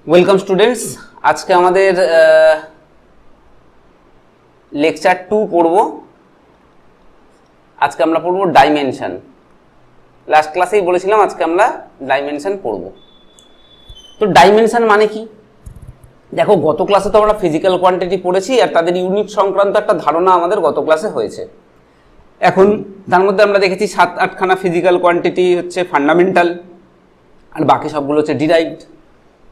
Welcome students, আজকে আমাদের lecture 2 পড়ব। আজকে আমরা পড়ব ডাইমেনশন। লাস্ট ক্লাসেই বলেছিলাম আজকে আমরা ডাইমেনশন পড়ব। তো ডাইমেনশন মানে কি? দেখো, গত ক্লাসে তো আমরা ফিজিক্যাল কোয়ান্টিটি পড়েছি আর তাদের ইউনিট সংক্রান্ত একটা ধারণা আমাদের গত ক্লাসে হয়েছে। এখন তার মধ্যে আমরা দেখেছি 7-8খানা ফিজিক্যাল কোয়ান্টিটি হচ্ছে ফান্ডামেন্টাল আর বাকি সবগুলো হচ্ছে ডিরাইভড।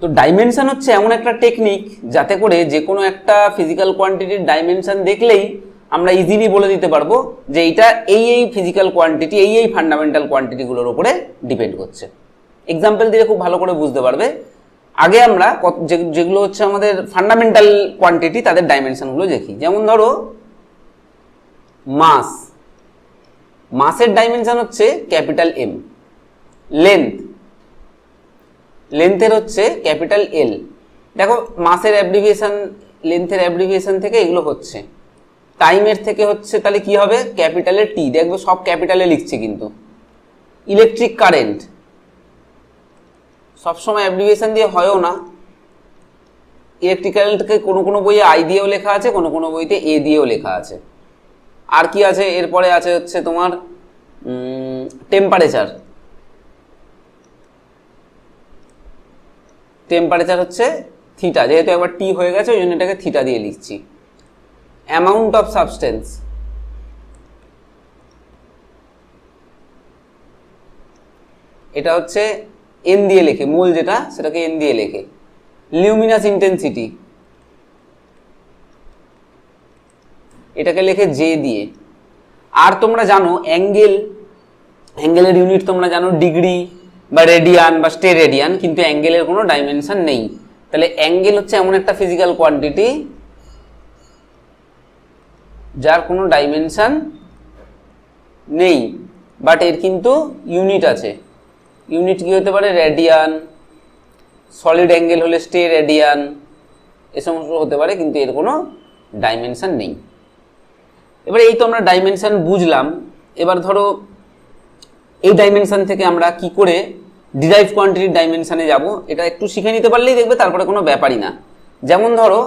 তো ডাইমেনশন হচ্ছে এমন একটা টেকনিক যাতে করে যে কোনো একটা ফিজিক্যাল কোয়ান্টিটির ডাইমেনশন দেখলেই আমরা ইজিলি বলে দিতে পারবো যে এইটা এই ফিজিক্যাল কোয়ান্টিটি এই ফান্ডামেন্টাল কোয়ান্টিটিগুলোর উপরে ডিপেন্ড করছে। এক্সাম্পল দিলে খুব ভালো করে বুঝতে পারবে। আগে আমরা যেগুলো হচ্ছে আমাদের ফান্ডামেন্টাল কোয়ান্টিটি তাদের ডাইমেনশনগুলো দেখি। যেমন ধরো মাসের ডাইমেনশন হচ্ছে ক্যাপিটাল এম, লেন্থের হচ্ছে ক্যাপিটাল এল। দেখো, মাসের অ্যাব্রিভিয়েশন, লেন্থের অ্যাব্রিভিয়েশন থেকে এগুলো হচ্ছে। টাইমের থেকে হচ্ছে তাহলে কি হবে? ক্যাপিটালের টি, দেখবে সব ক্যাপিটালে লিখছে কিন্তু। ইলেকট্রিক কারেন্ট সবসময় অ্যাব্রিভিয়েশন দিয়ে হয়ও না। ইলেকট্রিক কারেন্টকে কোনো কোনো বইয়ে আই দিয়েও লেখা আছে, কোনো কোনো বইতে এ দিয়েও লেখা আছে। আর কি আছে? এরপরে আছে হচ্ছে তোমার টেম্পারেচার হচ্ছে থিটা, যেহেতু একবার টি হয়ে গেছে ওই জন্য এটাকে থিটা দিয়ে লিখছি। অ্যামাউন্ট অফ সাবস্টেন্স, এটা হচ্ছে এন দিয়ে লেখে, মোল যেটা সেটাকে এন দিয়ে লেখে। লিউমিনাস ইন্টেন্সিটি এটাকে লেখে জে দিয়ে। আর তোমরা জানো অ্যাঙ্গেলের ইউনিট তোমরা জানো ডিগ্রি বা রেডিয়ান বা স্টেরেডিয়ান, কিন্তু অ্যাঙ্গেলের কোনো ডাইমেনশন নেই। তাহলে অ্যাঙ্গেল হচ্ছে এমন একটা ফিজিক্যাল কোয়ান্টিটি যার কোনো ডাইমেনশন নেই, বাট এর কিন্তু ইউনিট আছে। ইউনিট কি হতে পারে? রেডিয়ান, সলিড অ্যাঙ্গেল হলে স্টেরেডিয়ান, এ সমস্ত হতে পারে, কিন্তু এর কোনো ডাইমেনশন নেই। এবারে এই তো আমরা ডাইমেনশন বুঝলাম। এবার ধরো এই ডাইমেনশন থেকে আমরা কি করে ডিরাইভ কোয়ান্টিটির ডাইমেনশনে যাব, এটা একটু শিখে নিতে পারলেই দেখবে তারপরে কোনো ব্যাপারই না। যেমন ধরো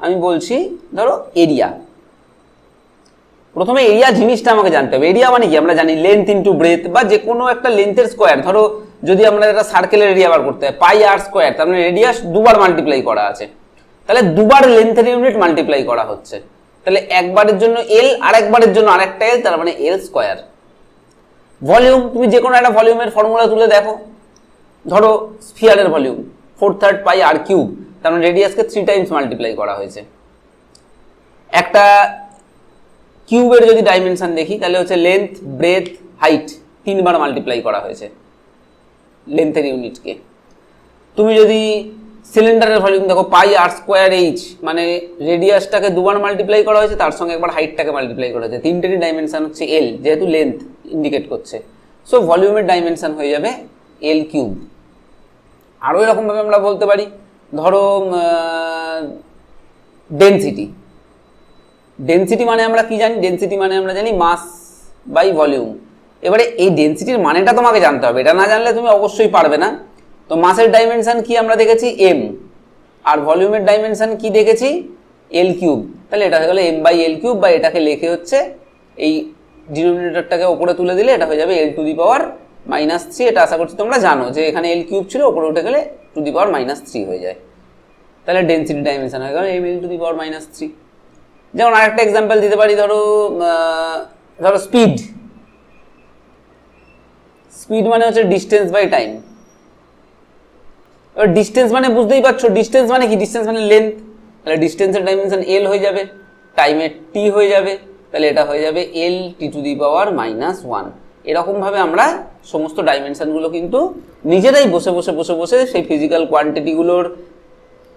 আমি বলছি, ধরো এরিয়া। প্রথমে এরিয়া জিনিসটা আমাকে জানতে হবে। এরিয়া মানে কি? আমরা জানি লেন্থ ইন্টু ব্রেথ, বা যে কোনো একটা লেন্থের স্কোয়ার। ধরো যদি আমরা একটা সার্কেলের এরিয়া বার করতে হয়, পাই আর স্কোয়ার, তার মানে রেডিয়াস দুবার মাল্টিপ্লাই করা আছে, তাহলে দুবার লেন্থের ইউনিট মাল্টিপ্লাই করা হচ্ছে। তাহলে একবারের জন্য এল আর একবারের জন্য আরেকটা এল, তার মানে এল স্কোয়ার। ভলিউম, তুমি যে কোনো একটা ভলিউমের ফর্মুলা তুলে দেখো। ধরো স্ফিয়ারের ভলিউম 4/3 পাই আর কিউব, তার মানে রেডিয়াসকে 3 টাইমস মাল্টিপ্লাই করা হয়েছে। একটা কিউবের যদি ডাইমেনশন দেখি তাহলে হচ্ছে লেন্থ, ব্রেথ, হাইট 3বার মাল্টিপ্লাই করা হয়েছে লেন্থের ইউনিটকে। তুমি যদি সিলিন্ডারের ভলিউম দেখো, পাই আর স্কোয়ার এইচ, মানে রেডিয়াসটাকে দুবার মাল্টিপ্লাই করা হয়েছে, তার সঙ্গে একবার হাইটটাকে মাল্টিপ্লাই করা হয়েছে। তিনটেরই ডাইমেনশন হচ্ছে এল, যেহেতু লেন্থ ইন্ডিকেট করছে। সো ভলিউমের ডাইমেনশন হয়ে যাবে এল কিউব। আরও এরকমভাবে আমরা বলতে পারি, ধরো ডেনসিটি মানে আমরা কি জানি? ডেনসিটি মানে আমরা জানি মাস বাই ভলিউম। এবারে এই ডেনসিটির মানেটা তোমাকে জানতে হবে, এটা না জানলে তুমি অবশ্যই পারবে না। তো মাসের ডাইমেনশন কি আমরা দেখেছি? এম। আর ভলিউমের ডাইমেনশন কি দেখেছি? এল কিউব। তাহলে এটা হয়ে গেল এম বাই এল কিউব, বা এটাকে লেখে হচ্ছে এই ডিনোমিনেটরটাকে ওপরে তুলে দিলে এটা হয়ে যাবে এল টু দি পাওয়ার -3। এটা আশা করছি তোমরা জানো যে এখানে এল কিউব ছিল, ওপরে উঠে গেলে টু দি পাওয়ার -3 হয়ে যায়। তাহলে ডেনসিটি ডাইমেনশন হয়ে গেল M L to the power -3। যেমন আরেকটা এক্সাম্পল দিতে পারি, ধরো স্পিড মানে হচ্ছে ডিস্টেন্স বাই টাইম। এবার ডিস্টেন্স মানে বুঝতেই পারছো, ডিস্টেন্স মানে কি? ডিস্টেন্স মানে লেন্থ, তাহলে ডিস্টেন্সের ডাইমেনশন এল হয়ে যাবে, টাইমের টি হয়ে যাবে, তাহলে এটা হয়ে যাবে এল টি টু দি পাওয়ার -1। এরকমভাবে আমরা সমস্ত ডাইমেনশনগুলো কিন্তু নিজেরাই বসে বসে সেই ফিজিক্যাল কোয়ান্টিটিগুলোর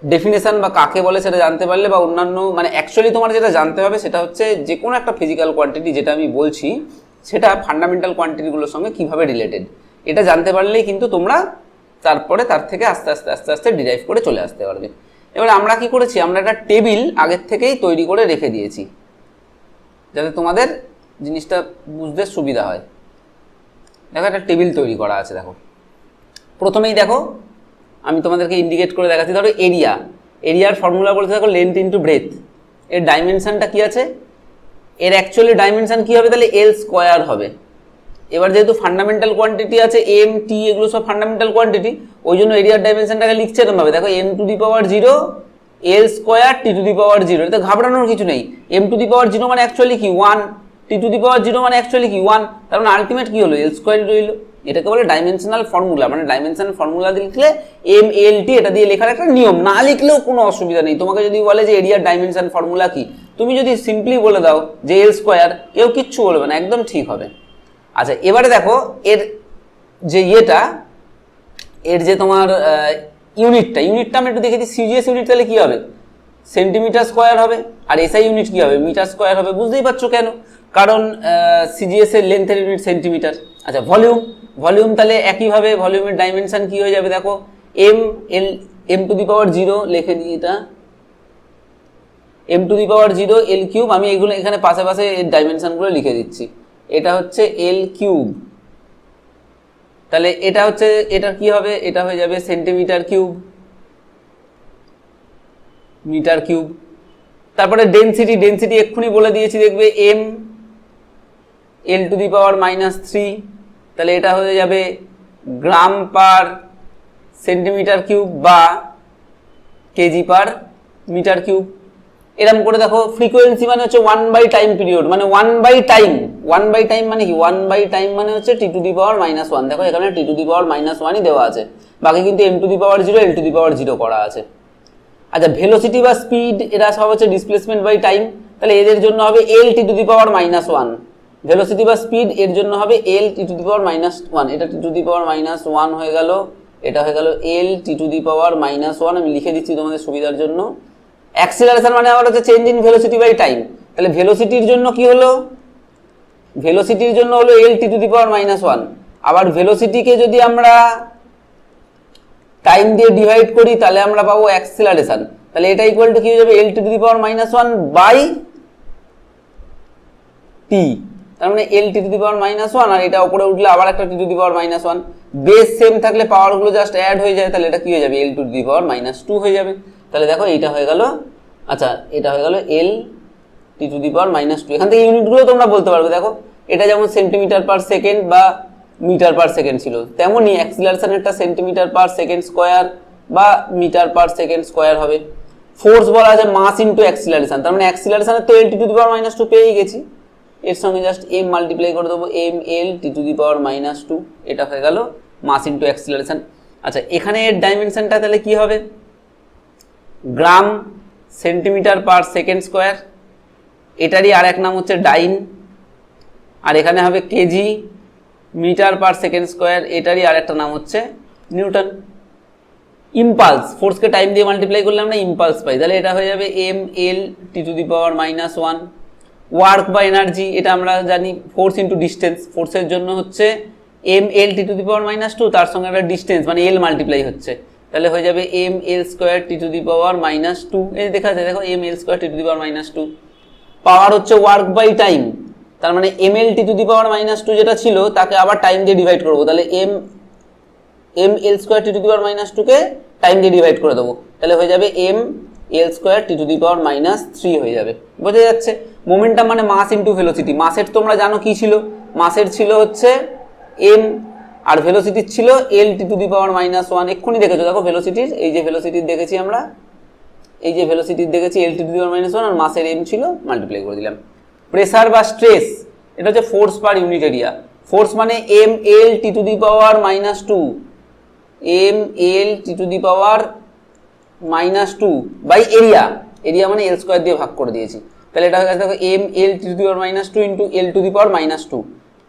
ডেফিনেশন বা কাকে বলে সেটা জানতে পারলে, বা অন্যান্য মানে অ্যাকচুয়ালি তোমার যেটা জানতে হবে সেটা হচ্ছে যে কোনো একটা ফিজিক্যাল কোয়ান্টিটি যেটা আমি বলছি সেটা ফান্ডামেন্টাল কোয়ান্টিটিগুলোর সঙ্গে কিভাবে রিলেটেড, এটা জানতে পারলেই কিন্তু তোমরা তারপরে তার থেকে আস্তে আস্তে ডিরাইভ করে চলে আসতে পারবে। এবার আমরা কি করেছি? আমরা একটা টেবিল আগের থেকেই তৈরি করে রেখে দিয়েছি যাতে তোমাদের জিনিসটা বুঝতে সুবিধা হয়। দেখো, একটা টেবিল তৈরি করা আছে। দেখো, প্রথমেই দেখো আমি তোমাদেরকে ইন্ডিকেট করে দেখাচ্ছি। ধরো এরিয়ার ফর্মুলা বলতে থাকো লেন্থ ইন্টু ব্রেথ। এর ডাইমেনশনটা কি আছে, এর অ্যাকচুয়ালি ডাইমেনশন কি হবে, তাহলে এল স্কোয়ার হবে। এবার যেহেতু ফান্ডামেন্টাল কোয়ান্টিটি আছে এম টি, এগুলো সব ফান্ডামেন্টাল কোয়ান্টিটি, ওই জন্য এরিয়ার ডাইমেনশনটাকে লিখছে এরকম ভাবে, দেখো M to the power 0 L square T to the power 0। এটা ঘাবড়ানোর কিছু নেই। এম টু দি পাওয়ার 0 মানে অ্যাকচুয়ালি কি 1, টি টু দি পাওয়ার 0 মানে অ্যাকচুয়ালি কি 1, তার মানে আলটিমেট কি হলো এল স্কোয়ার রইল। এটাকে বলে ডাইমেনশনাল ফর্মুলা, মানে ডাইমেনশনাল ফর্মুলা লিখলে এম এল টি এটা দিয়ে লেখার একটা নিয়ম, না লিখলেও কোনো অসুবিধা নেই। তোমাকে যদি বলে যে এরিয়ার ডাইমেনশন ফর্মুলা কি, তুমি যদি সিম্পলি বলে দাও যে এল স্কোয়ার, কেউ কিচ্ছু বলবে না, একদম ঠিক হবে। আচ্ছা এবারে দেখো এর যে এর যে তোমার ইউনিটটা আমি একটু দেখেছি। সিজিএস ইউনিট তাহলে কি হবে, সেন্টিমিটার স্কোয়ার হবে, আর এসআই ইউনিট কি হবে, মিটার স্কোয়ার হবে। বুঝতেই পারছো কেন, কারণ সিজিএস এর লেন্থের ইউনিট সেন্টিমিটার। আচ্ছা ভলিউম তাহলে একইভাবে ভলিউমের ডাইমেনশন কি হয়ে যাবে, দেখো এম টু দি পাওয়ার 0 লিখে দিই, এটা M to the power 0 L cube. আমি এগুলো এখানে পাশে এর ডাইমেনশনগুলো লিখে দিচ্ছি। এটা হচ্ছে এল কিউব, তাহলে এটা কি হবে, এটা হয়ে যাবে সেন্টিমিটার কিউব, মিটার কিউব। তারপরে ডেনসিটি এক্ষুনি বলে দিয়েছি, দেখবে M L to the power -3, তাহলে এটা হয়ে যাবে গ্রাম পার সেন্টিমিটার কিউব বা কেজি পার মিটার কিউব। এরকম করে দেখো। ফ্রিকোয়েন্সি মানে হচ্ছে 1/, টাইম পিরিয়ড মানে 1/, টাইম মানে কি 1/, টাইম মানে হচ্ছে টি টু দি পাওয়ার -1। দেখো এখানে টি টু দি পাওয়ার -1ই দেওয়া আছে, বাকি কিন্তু M to the power 0 L to the power 0 করা আছে। আচ্ছা ভেলোসিটি বা স্পিড এরা সব হচ্ছে ডিসপ্লেসমেন্ট বাই টাইম, তাহলে এদের জন্য হবে এল T to the power -1। Velocity বা স্পিড এর জন্য হবে এল টি টু দি পাওয়ার -1। এটা টি টু দি পাওয়ার -1 হয়ে গেল, এটা হয়ে গেল এল টি টু দি পাওয়ার -1। আমি লিখে দিচ্ছি তোমাদের সুবিধার জন্য। অ্যাক্সিলারেশন মানে আবার হচ্ছে change in velocity by time, তাহলে ভেলোসিটির জন্য কি হলো, ভেলোসিটির জন্য হলো এল টি টু দি পাওয়ার -1। আবার ভেলোসিটিকে যদি আমরা টাইম দিয়ে ডিভাইড করি তাহলে আমরা পাবো অ্যাক্সিলারেশন, তাহলে এটা ইকুয়াল টু কি হয়ে যাবে এল T to the power -1 by T. তার মানে এল টি টু দি পাওয়ার -1, আর এটা উপরে উঠলে আবার একটা T to the power -1। Base same থাকলে পাওয়ারগুলো জাস্ট অ্যাড হয়ে যায়, তাহলে এটা কি হয়ে যাবে এল টু দি পাওয়ার -2 হয়ে যাবে। তাহলে দেখো এইটা হয়ে গেল, আচ্ছা এটা হয়ে গেল এল টি টু দি পাওয়ার -2। এখান থেকে ইউনিটগুলো তোমরা বলতে পারবে। দেখো এটা যেমন সেন্টিমিটার পার সেকেন্ড বা মিটার পার সেকেন্ড ছিল, তেমনই অ্যাক্সিলারেশনেরটা সেন্টিমিটার পার সেকেন্ড স্কোয়ার বা মিটার পার সেকেন্ড স্কোয়ার হবে। ফোর্স বলা আছে মাস ইন্টু অ্যাক্সিলারেশন, তার মানে অ্যাক্সিলারেশনের তো এল টি টু দি পাওয়ার -2 পেয়েই গেছি, এর সঙ্গে জাস্ট এম মাল্টিপ্লাই করে দেবো, M L T to the power -2। এটা হয়ে গেল মাস ইন্টু অ্যাক্সিলারেশন। আচ্ছা এখানে এর ডাইমেনশনটা তাহলে কি হবে, gram centimetre per second square, এটারই আর এক নাম হচ্ছে ডাইন। আর এখানে হবে kg metre per second square, এটারই আর একটা নাম হচ্ছে নিউটন। ইম্পালস, ফোর্সকে টাইম দিয়ে মাল্টিপ্লাই করলে আমরা ইম্পালস পাই, তাহলে এটা হয়ে যাবে M L T to the power -1। Work বা এনার্জি এটা আমরা জানি ফোর্স ইন্টু ডিস্টেন্স, ফোর্সের জন্য হচ্ছে M L T to the power -2, তার সঙ্গে একটা ডিস্টেন্স মানে এল মাল্টিপ্লাই হচ্ছে, তাহলে হয়ে যাবে M L square T to the power -2। এই দেখা যায়, দেখো M L square T to the power -2। Power হচ্ছে ওয়ার্ক বাই টাইম, তার মানে M L T to the power -2 যেটা ছিল তাকে আবার টাইম দিয়ে ডিভাইড করবো, তাহলে M L square T to the power -2 কে টাইম দিয়ে ডিভাইড করে দেবো, তাহলে হয়ে যাবে M L square T to the power -3 হয়ে যাবে। বোঝা যাচ্ছে। মোমেন্টাম মানে মাস ইন্টু ভেলোসিটি। মাসের তোমরা জানো কি ছিল, মাসের ছিল হচ্ছে এম, আর ভেলোসিটির ছিল এল টি টু দি পাওয়ার -1। এক্ষুনি দেখেছো, দেখো ভেলোসিটির, এই যে ভেলোসিটির দেখেছি আমরা, এই যে ভেলোসিটির দেখেছি এল টি টু দি পাওয়ার -1, আর মাসের এম ছিল, মাল্টিপ্লাই করে দিলাম। প্রেসার বা স্ট্রেস এটা হচ্ছে force per unit area. Force মানে M L T to the power -2, M L T to the power -2 by area. Area মানে এল স্কোয়ার দিয়ে ভাগ করে দিয়েছি, তাহলে এটা হয়ে গেছে দেখো M L T to the power -2 into L to the power -2।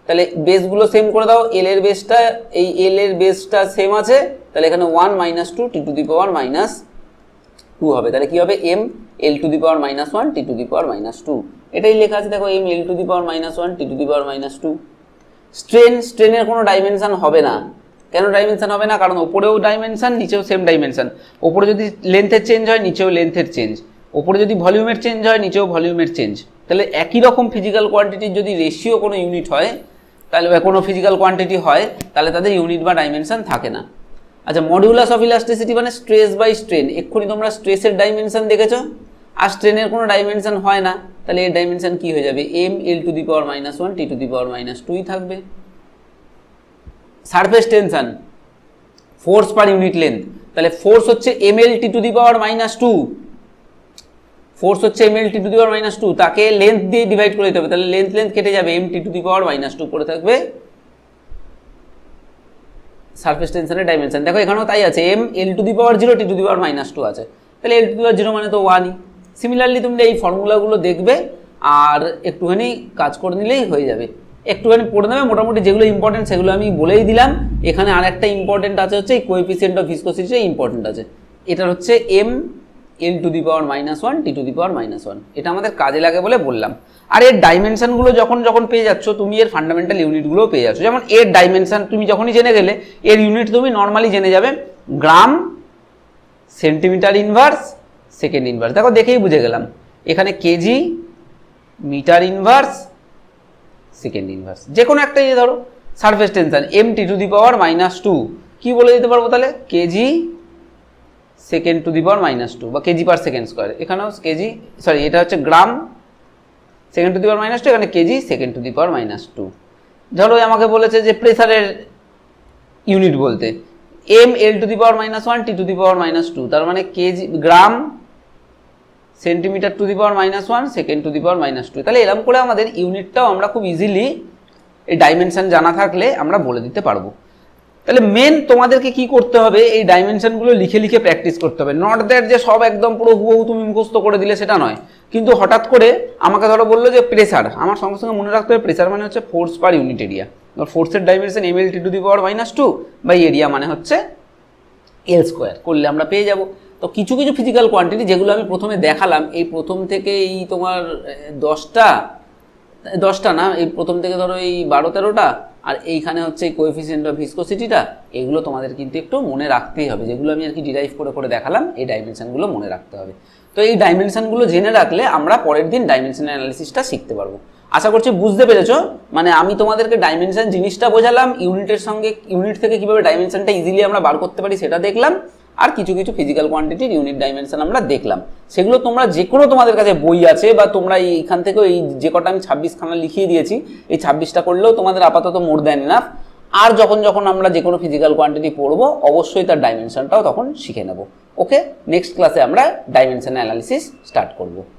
তাহলে বেসগুলো সেম করে দাও, এল এর বেসটা, এই এল এর বেসটা সেম আছে, তাহলে এখানে 1 - 2 টি টু দি পাওয়ার -2 হবে। তাহলে কি হবে M L to the power -1 T to the power -2, এটাই লেখা আছে। দেখো M L to the power -1 T to the power -2। স্ট্রেনের কোনো ডাইমেনশন হবে না। কেন ডাইমেনশন হবে না, কারণ ওপরেও ডাইমেনশন নিচেও সেম ডাইমেনশন। ওপরে যদি লেন্থের চেঞ্জ হয় নিচেও লেন্থের চেঞ্জ, ওপরে যদি ভলিউমের চেঞ্জ হয় নিচেও ভলিউমের চেঞ্জ। তাহলে একই রকম ফিজিক্যাল কোয়ান্টিটির যদি রেশিও কোনো ইউনিট হয়, তাহলে কোনো ফিজিক্যাল কোয়ান্টিটি হয়, তাহলে তাদের ইউনিট বা ডাইমেনশন থাকে না। আচ্ছা, মডিউলাস অফ ইলাস্টিসিটি মানে স্ট্রেস বাই স্ট্রেন। এক্ষুনি তোমরা স্ট্রেসের ডাইমেনশন দেখেছো, আর স্ট্রেনের কোনো ডাইমেনশন হয় না, তাহলে এর ডাইমেনশন কি হয়ে যাবে? M L to the power minus one T to the power minus two থাকবে। Surface tension, force per unit length, তাহলে ফোর্স হচ্ছে M L T to the power minus two, force হচ্ছে M L T to the power minus two, তাকে length দিয়ে divide করে দিতে হবে, তাহলে লেন্থ কেটে যাবে, M T to the power minus two পড়ে থাকবে সারফেস টেনশনের ডাইমেনশন। দেখো এখানেও তাই আছে, M L to the power zero T to the power minus two আছে, তাহলে এল টু দি পাওয়ার জিরো মানে তো ওয়ানই। সিমিলারলি তুমি এই ফর্মুলাগুলো দেখবে আর একটুখানি কাজ করে নিলেই হয়ে যাবে, একটুখানি পড়ে নেবে। মোটামুটি যেগুলো ইম্পর্টেন্ট সেগুলো আমি বলেই দিলাম। এখানে আর একটা ইম্পর্টেন্ট আছে, হচ্ছে এই কোএফিসিয়েন্ট অফ ভিসকোসিটি ইম্পর্টেন্ট আছে, এটা হচ্ছে M L to the power minus one T to the power minus one, এটা আমাদের কাজে লাগে বলে বললাম। আর এর ডাইমেনশনগুলো যখন পেয়ে যাচ্ছ তুমি, এর ফান্ডামেন্টাল ইউনিটগুলোও পেয়ে যাচ্ছ। যেমন এর ডাইমেনশন তুমি যখনই জেনে গেলে, এর ইউনিট তুমি নর্মালি জেনে যাবে, gram, centimetre inverse, second inverse. দেখো দেখেই বুঝে গেলাম, এখানে KG, metre inverse, second inverse, যে কোনো একটা ইয়ে ধরো। Surface tension M T to the power minus two, কী বলে দিতে পারবো তাহলে? KG second to the power minus two, বা কেজি পার সেকেন্ড স্কোয়ার। এখানেও কেজি, সরি এটা হচ্ছে gram second to the power minus two, এখানে KG second to the power minus two. ধরো আমাকে বলেছে যে প্রেসারের ইউনিট বলতে, M L to the power minus one T to the power minus two, তার মানে kg, gram, centimetre to the power minus one, second to the power minus two. তাহলে এরকম করে আমাদের ইউনিটটাও আমরা খুব ইজিলি এই ডাইমেনশন জানা থাকলে আমরা বলে দিতে পারবো। তাহলে মেন তোমাদেরকে কি করতে হবে, এই ডাইমেনশনগুলো লিখে লিখে প্র্যাকটিস করতে হবে। নট দ্যাট যে সব একদম পুরো হুবহু তুমি মুখস্থ করে দিলে, সেটা নয়। কিন্তু হঠাৎ করে আমাকে ধরো বললো যে প্রেসার, আমার সঙ্গে সঙ্গে মনে রাখতে হবে প্রেসার মানে হচ্ছে ফোর্স পার ইউনিট এরিয়া। ফোর্সের dimension M L T to the power minus two, by area মানে হচ্ছে এল স্কোয়ার, করলে আমরা পেয়ে যাব। তো কিছু কিছু ফিজিক্যাল কোয়ান্টিটি যেগুলো আমি প্রথমে দেখালাম, এই প্রথম থেকে এই তোমার 10টা না, এই প্রথম থেকে ধরো এই 12-13টা, আর এইখানে হচ্ছে এই কোএফিসিয়েন্ট অফ ভিসকোসিটিটা, এগুলো তোমাদের কিন্তু একটু মনে রাখতেই হবে। যেগুলো আমি আর কি ডিরাইভ করে দেখালাম, এই ডাইমেনশনগুলো মনে রাখতে হবে। তো এই ডাইমেনশনগুলো জেনে রাখলে আমরা পরের দিন ডাইমেনশন অ্যানালিসিসটা শিখতে পারবো। আশা করছি বুঝতে পেরেছো। মানে আমি তোমাদেরকে ডাইমেনশন জিনিসটা বোঝালাম, ইউনিটের সঙ্গে ইউনিট থেকে কীভাবে ডাইমেনশনটা ইজিলি আমরা বার করতে পারি সেটা দেখলাম, আর কিছু কিছু ফিজিক্যাল কোয়ান্টিটির ইউনিট ডাইমেনশন আমরা দেখলাম। সেগুলো তোমরা যে কোনো, তোমাদের কাছে বই আছে বা তোমরা এইখান থেকেও এই যে কটা আমি 26খানা লিখিয়ে দিয়েছি, এই 26টা করলেও তোমাদের আপাতত মোর দ্যান এনাফ। আর যখন আমরা যে কোনো ফিজিক্যাল কোয়ান্টিটি পড়বো, অবশ্যই তার ডাইমেনশনটাও তখন শিখে নেব। ওকে, নেক্সট ক্লাসে আমরা ডাইমেনশন অ্যানালিসিস স্টার্ট করব।